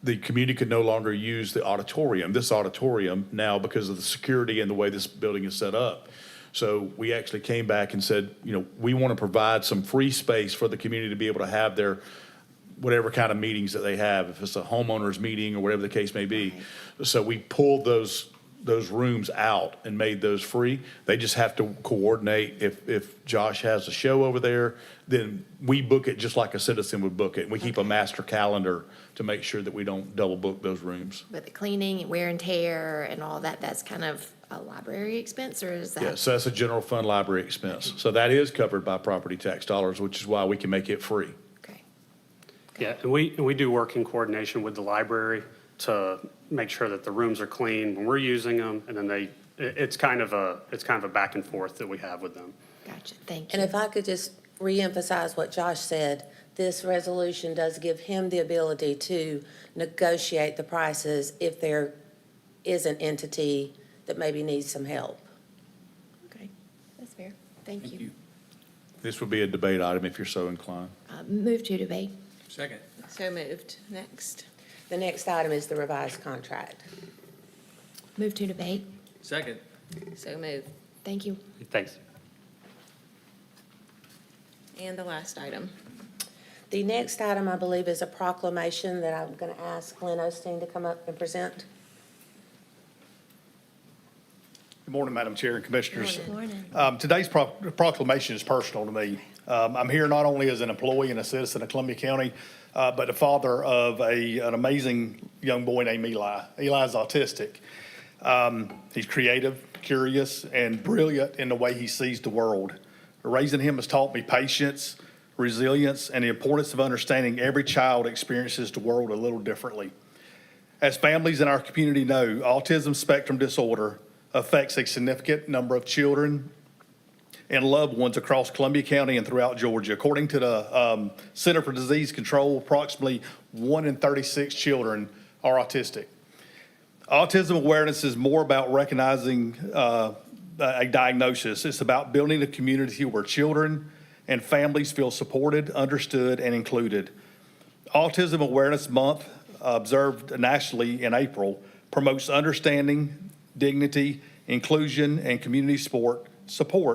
the community could no longer use this auditorium now because of the security and the way this building is set up. So we actually came back and said, we want to provide some free space for the community to be able to have their whatever kind of meetings that they have, if it's a homeowners meeting or whatever the case may be. So we pulled those rooms out and made those free. They just have to coordinate. If Josh has a show over there, then we book it just like a citizen would book it. And we keep a master calendar to make sure that we don't double book those rooms. But the cleaning and wear and tear and all that, that's kind of a library expense, or is that? Yeah, so that's a general fund library expense. So that is covered by property tax dollars, which is why we can make it free. Okay. Yeah, and we do work in coordination with the library to make sure that the rooms are clean when we're using them, and then it's kind of a back and forth that we have with them. Gotcha, thank And you. if I could just reemphasize what Josh said, this resolution does give him the ability to negotiate the prices if there is an entity that maybe needs some help. Okay, that's fair. Thank you. This would be a debate item if you're so inclined. Move to debate. Second. So moved. Next. The next item is the revised contract. Move to debate. Second. So moved. Thank you. Thanks. And the last item. The next item, I believe, is a proclamation that I'm going to ask Glenn Osteen to come up and present. Good morning, Madam Chair and Commissioners. Good morning. Today's proclamation is personal to me. I'm here not only as an employee and a citizen of Columbia County, but the father of an amazing young boy named Eli. Eli is autistic. He's creative, curious, and brilliant in the way he sees the world. Raising him has taught me patience, resilience, and the importance of understanding every child experiences the world a little differently. As families in our community know, autism spectrum disorder affects a significant number of children and loved ones across Columbia County and throughout Georgia. According to the Center for Disease Control, approximately 1 in 36 children are autistic. Autism awareness is more about recognizing a diagnosis. It's about building a community where children and families feel supported, understood, and included. Autism Awareness Month, observed nationally in April, promotes understanding, dignity, inclusion, and community support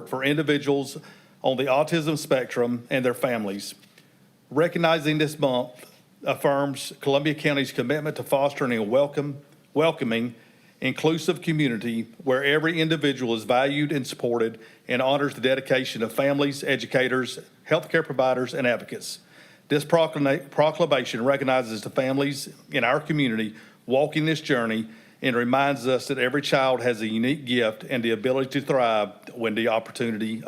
for individuals on the autism spectrum and their families. Recognizing this month affirms Columbia County's commitment to fostering a welcoming, inclusive community where every individual is valued and supported, and honors the dedication of families, educators, healthcare providers, and advocates. This proclamation recognizes the families in our community walking this journey and reminds us that every child has a unique gift and the ability to thrive when the opportunity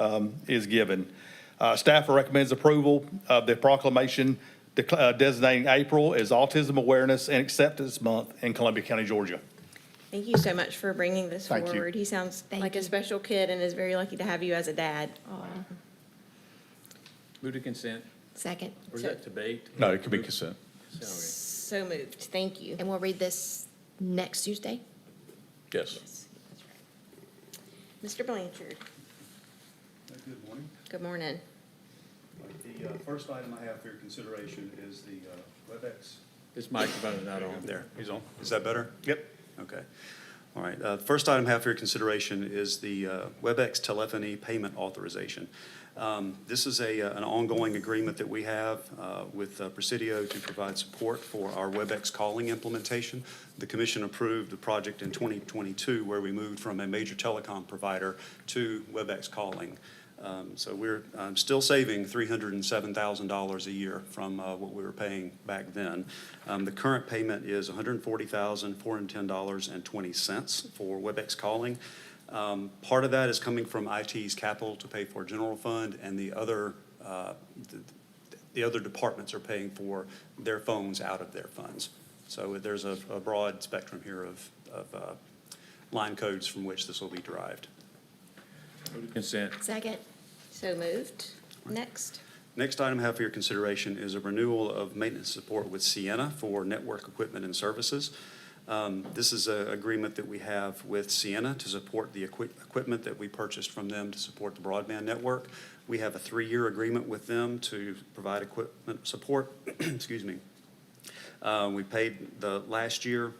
is given. Staff recommends approval of the proclamation designating April as Autism Awareness and Acceptance Month in Columbia County, Georgia. Thank you so much for bringing this Thank you. forward. He sounds Thank like a you. special kid and is very lucky to have you as a dad. Move to consent. Second. Or is that debate? No, it could be consent. Okay. So moved. Thank you. And we'll read this next Tuesday? Yes. Mr. Blanchard, Good morning. good morning. The first item I have for your consideration is the WebEx. This microphone is not on. There, he's on. Is that better? Yep. Okay. All right. The first item I have for your consideration is the WebEx telephony payment authorization. This is an ongoing agreement that we have with Presidio to provide support for our WebEx calling implementation. The commission approved the project in 2022 where we moved from a major telecom provider to WebEx calling. So we're still saving $307,000 a year from what we were paying back then. The current payment is $140,410.20 for WebEx calling. Part of that is coming from IT's capital to pay for general fund, and the other departments are paying for their phones out of their funds. So there's a broad spectrum here of line codes from which this will be derived. Move to consent. Second. So moved. Next. Next item I have for your consideration is a renewal of maintenance support with Sienna for network equipment and services. This is an agreement that we have with Sienna to support the equipment that we purchased from them to support the broadband network. We have a 3-year agreement with them to provide equipment support. Excuse me. We paid the last year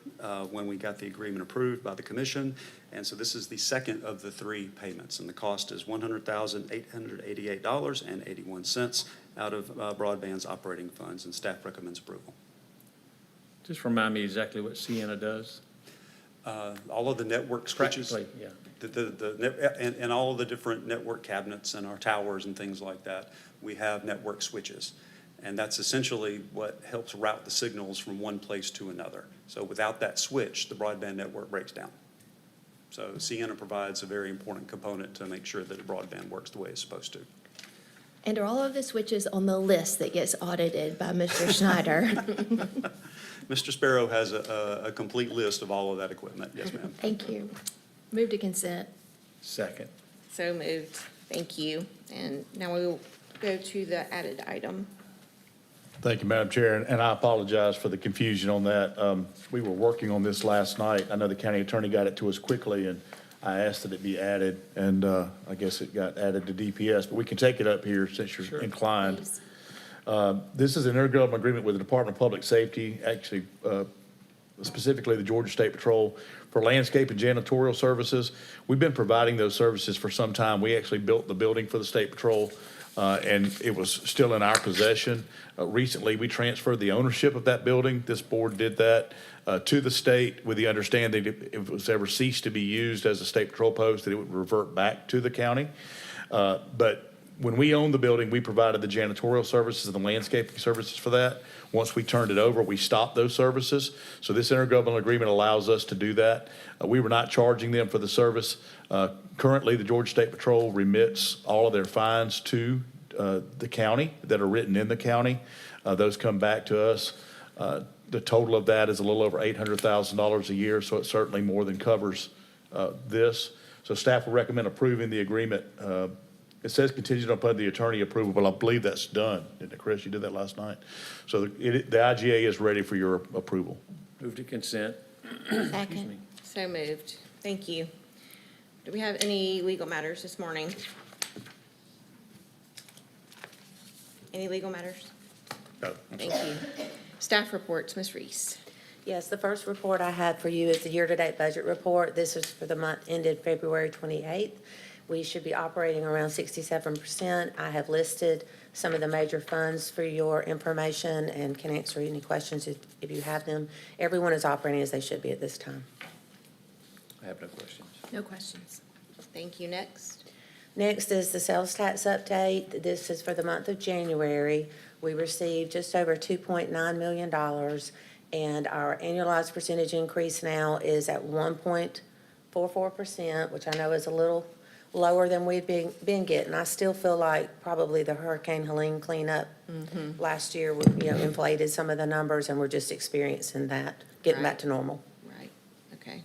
when we got the agreement approved by the commission, and so this is the second of the 3 payments, and the cost is $100,888.81 out of broadband's operating funds, and staff recommends approval. Just remind me exactly what Sienna does. All of the network switches. Practically, yeah. And all of the different network cabinets and our towers and things like that, we have network switches. And that's essentially what helps route the signals from one place to another. So without that switch, the broadband network breaks down. So Sienna provides a very important component to make sure that the broadband works the way it's supposed to. And are all of the switches on the list that gets audited by Mr. Schneider? Mr. Sparrow has a complete list of all of that equipment. Yes, ma'am. Thank you. Move to consent. Second. So moved. Thank you. And now we will go to the added item. Thank you, Madam Chair, and I apologize for the confusion on that. We were working on this last night. I know the county attorney got it to us quickly, and I asked that it be added, and I guess it got added to DPS, but we can take it up here since you're inclined. Please. This is an intergovernmental agreement with the Department of Public Safety, actually specifically the Georgia State Patrol, for landscape and janitorial services. We've been providing those services for some time. We actually built the building for the State Patrol, and it was still in our possession. Recently, we transferred the ownership of that building. This board did that to the state with the understanding that if it was ever ceased to be used as a State Patrol post, that it would revert back to the county. But when we owned the building, we provided the janitorial services and the landscaping services for that. Once we turned it over, we stopped those services. So this intergovernmental agreement allows us to do that. We were not charging them for the service. Currently, the Georgia State Patrol remits all of their fines to the county that are written in the county. Those come back to us. The total of that is a little over $800,000 a year, so it certainly more than covers this. So staff will recommend approving the agreement. It says contingent upon the attorney approval, but I believe that's done. Didn't it, Chris? You did that last night. So the IGA is ready for your approval. Move to consent. Second. So moved. Thank you. Do we have any legal matters this morning? Any legal matters? No. Thank you. Staff reports, Ms. Reese. Yes, the first report I had for you is the year-to-date budget report. This is for the month ended February 28th. We should be operating around 67%. I have listed some of the major funds for your information and can answer any questions if you have them. Everyone is operating as they should be at this time. I have no questions. No questions. Thank you. Next. Next is the sales tax update. This is for the month of January. We received just over $2.9 million, and our annualized percentage increase now is at 1.44%, which I know is a little lower than we've been getting. I still feel like probably the Hurricane Helene cleanup last year, inflated some of the numbers, and we're just experiencing that, getting back to normal. Right. Okay.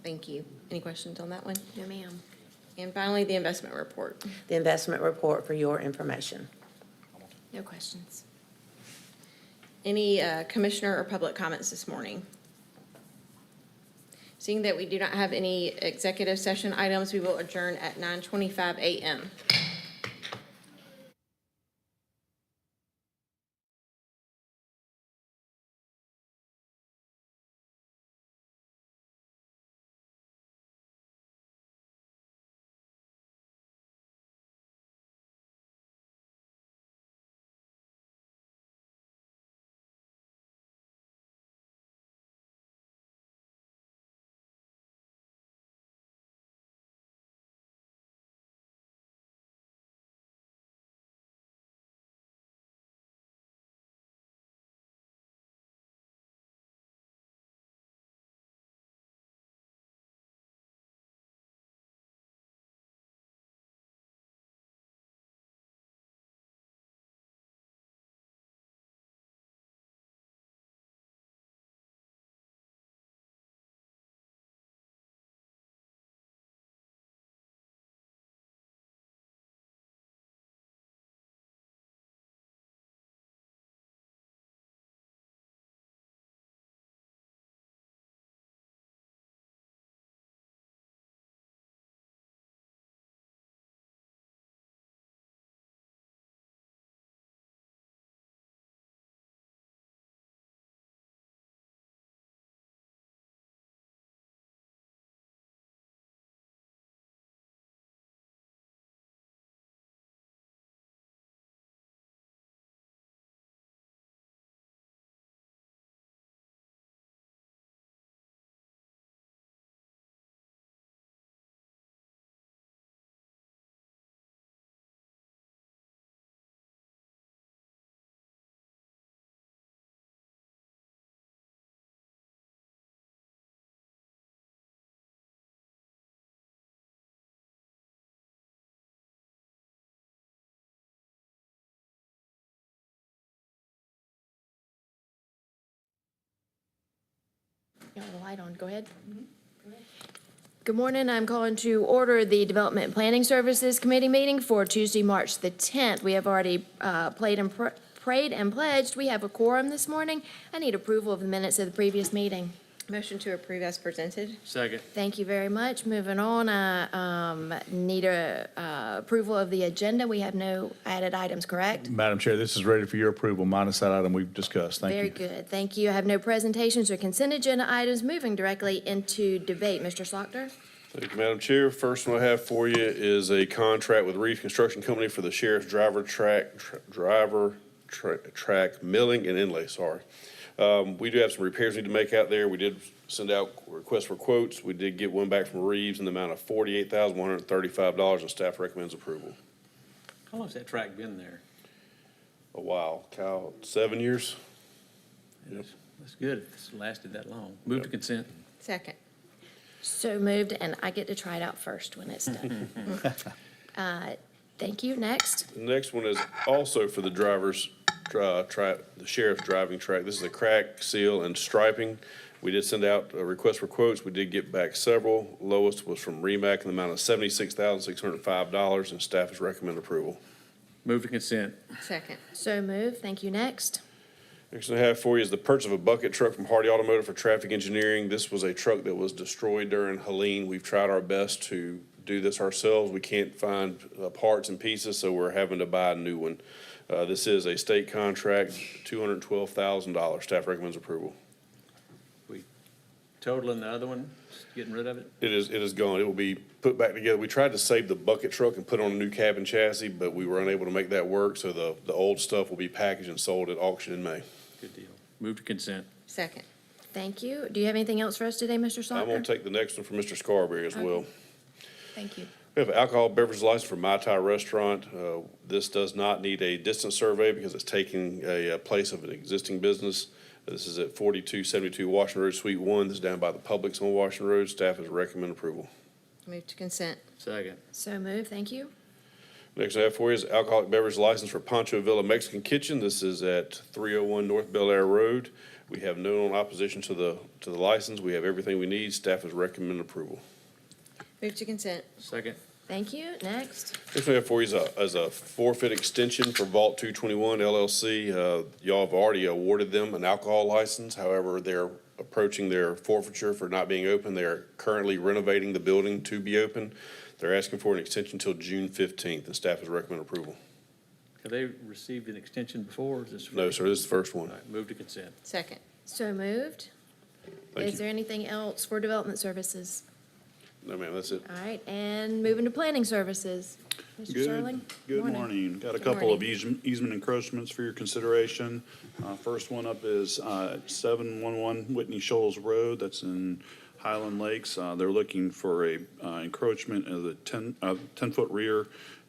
Thank you. Any questions on that one? No, ma'am. And finally, the investment report. The investment report for your information. No questions. Any commissioner or public comments this morning? Seeing that we do not have any executive session items, we will adjourn at 9:25 a.m. You have the light on, go ahead. Good morning, I'm calling to order the Development and Planning Services Committee meeting for Tuesday, March the 10th. We have already prayed and pledged. We have a quorum this morning. I need approval of the minutes of the previous meeting. Motion to approve as presented. Second. Thank you very much. Moving on, need approval of the agenda. We have no added items, correct? Madam Chair, this is ready for your approval, minus that item we've discussed. Thank you. Very good, thank you. I have no presentations or consent agenda items. Moving directly into debate. Mr. Slaughter? Thank you, Madam Chair. First one I have for you is a contract with Reeve Construction Company for the sheriff's track milling and inlay, sorry. We do have some repairs we need to make out there. We did send out requests for quotes. We did get one back from Reeves in the amount of $48,135, and staff recommends approval. How long's that track been there? A while, Cal, 7 years? That's good if it's lasted that long. Move to consent. Second. So moved, and I get to try it out first when it's done. Thank you. Next. The next one is also for the the sheriff's driving track. This is a crack, seal, and striping. We did send out a request for quotes. We did get back several. Lowest was from REMAC in the amount of $76,605, and staff has recommended approval. Move to consent. Second. So moved. Thank you. Next. Next one I have for you is the purchase of a bucket truck from Hardy Automotive for traffic engineering. This was a truck that was destroyed during Helene. We've tried our best to do this ourselves. We can't find parts and pieces, so we're having to buy a new one. This is a state contract, $212,000. Staff recommends approval. We totaling the other one, just getting rid of it? It is gone. It will be put back together. We tried to save the bucket truck and put on a new cab and chassis, but we were unable to make that work, so the old stuff will be packaged and sold at auction in May. Good deal. Move to consent. Second. Thank you. Do you have anything else for us today, Mr. I'm Slaughter? going to take the next one from Mr. Scarberry as well. Thank you. We have an alcohol beverage license for Mai Tai Restaurant. This does not need a distance survey because it's taking a place of an existing business. This is at 4272 Washington Road, Suite 1. This is down by the Publix on Washington Road. Staff has recommended approval. Move to consent. Second. So moved. Thank you. Next I have for you is alcoholic beverage license for Pancho Villa Mexican Kitchen. This is at 301 North Bel Air Road. We have no opposition to the license. We have everything we need. Staff has recommended approval. Move to consent. Second. Thank you. Next. Next we have for you is a forfeit extension for Vault 221 LLC. Y'all have already awarded them an alcohol license. However, they're approaching their forfeiture for not being open. They are currently renovating the building to be open. They're asking for an extension until June 15th, and staff has recommended approval. Have they received an extension before, or is this? No, sir, this is the first one. All right, move to consent. Second. So moved. Thank Is you. there anything else for development services? No, ma'am, that's it. All right, and moving to planning services. Mr. Sterling? Good morning. Got a Good couple of morning. easement encroachments for your consideration. First one up is 711 Whitney Shoals Road, that's in Highland Lakes. They're looking for a encroachment of the 10-foot rear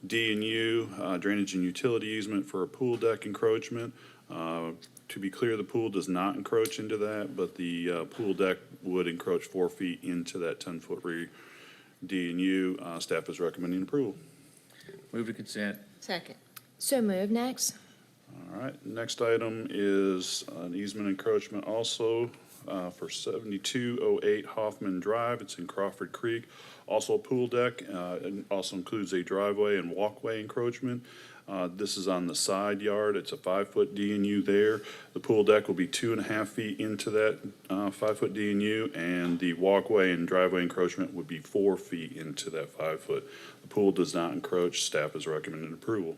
D and U drainage and utility easement for a pool deck encroachment. To be clear, the pool does not encroach into that, but the pool deck would encroach 4 feet into that 10-foot rear D and U. Staff is recommending approval. Move to consent. Second. So moved. Next. All right, next item is an easement encroachment also for 7208 Hoffman Drive. It's in Crawford Creek. Also a pool deck, and also includes a driveway and walkway encroachment. This is on the side yard. It's a 5-foot D and U there. The pool deck will be 2.5 feet into that 5-foot D and U, and the walkway and driveway encroachment would be 4 feet into that 5-foot. The pool does not encroach. Staff is recommending approval.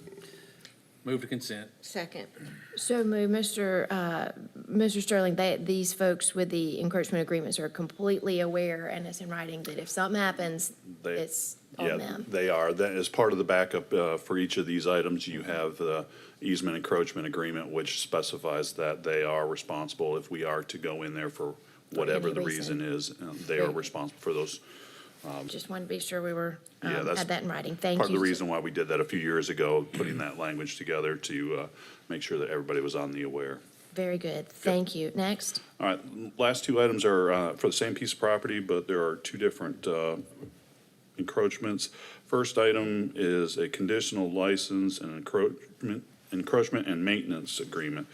Move to consent. Second. So moved. Mr. Sterling, these folks with the encroachment agreements are completely aware, and it's in writing, that if something happens, They- it's Yeah, on them. they are. That is part of the backup for each of these items. You have the easement encroachment agreement, which specifies that they are responsible if we are to go in there for whatever any the reason. reason is. They are responsible for those. Just wanted to be sure we were, Yeah, that's had that in writing. Thank you. Part of the reason why we did that a few years ago, putting that language together to make sure that everybody was on the aware. Very good. Thank you. Next. All right, last two items are for the same piece of property, but there are two different encroachments. First item is a conditional license and encroachment and maintenance agreement.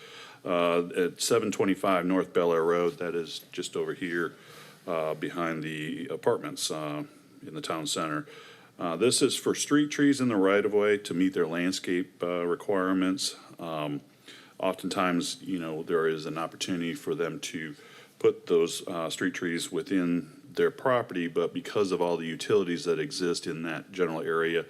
At 725 North Bel Air Road, that is just over here behind the apartments in the town center. This is for street trees in the right-of-way to meet their landscape requirements. Oftentimes, you know, there is an opportunity for them to put those street trees within their property, but because of all the utilities that exist in that general area,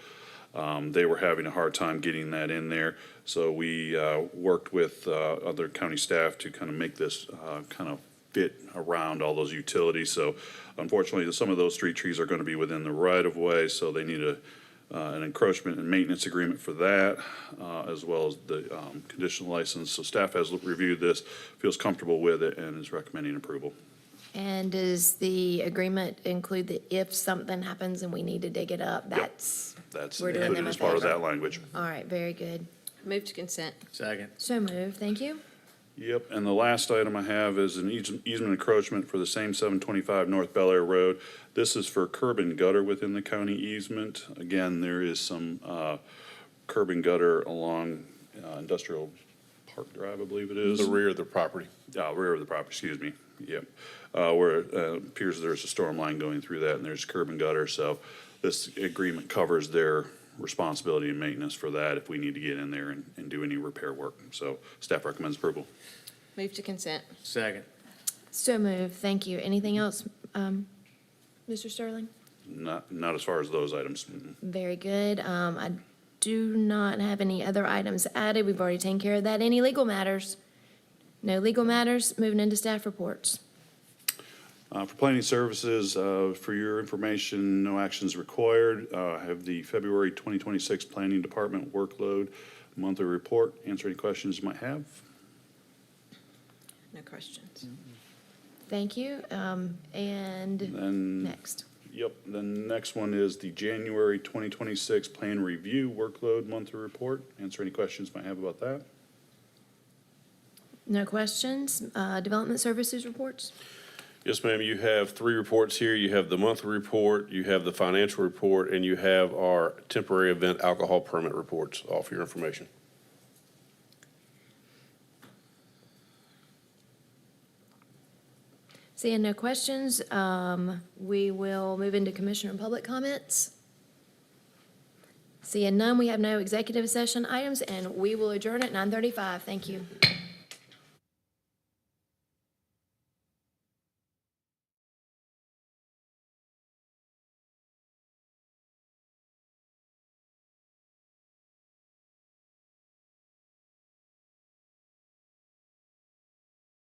they were having a hard time getting that in there. So we worked with other county staff to kind of make this kind of fit around all those utilities. So unfortunately, some of those street trees are going to be within the right-of-way, so they need an encroachment and maintenance agreement for that, as well as the conditional license. So staff has reviewed this, feels comfortable with it, and is recommending approval. And does the agreement include that if something happens and we need to dig it up, that's we're doing included them a as part of favor? that language. All right, very good. Move to consent. Second. So moved, thank you. Yep, and the last item I have is an easement encroachment for the same 725 North Bel Air Road. This is for curb and gutter within the county easement. Again, there is some curb and gutter along Industrial Park Drive, I believe it is. The rear of the property. Rear of the property, excuse me, yep. Where it appears there's a storm line going through that, and there's curb and gutter, so this agreement covers their responsibility and maintenance for that if we need to get in there and do any repair work. So staff recommends approval. Move to consent. Second. So moved, thank you. Anything else, Mr. Sterling? Not as far as those items. Very good. I do not have any other items added. We've already taken care of that. Any legal matters? No legal matters. Moving into staff reports. For planning services, for your information, no actions required. I have the February 2026 Planning Department workload monthly report. Answer any questions you might have. No questions. Thank you. And Then, next. yep, the next one is the January 2026 Plan Review workload monthly report. Answer any questions you might have about that. No questions. Development services reports? Yes, ma'am, you have 3 reports here. You have the monthly report, you have the financial report, and you have our temporary event alcohol permit reports, all for your information. Seeing no questions, we will move into commissioner and public comments. Seeing none, we have no executive session items, and we will adjourn at 9:35. Thank you.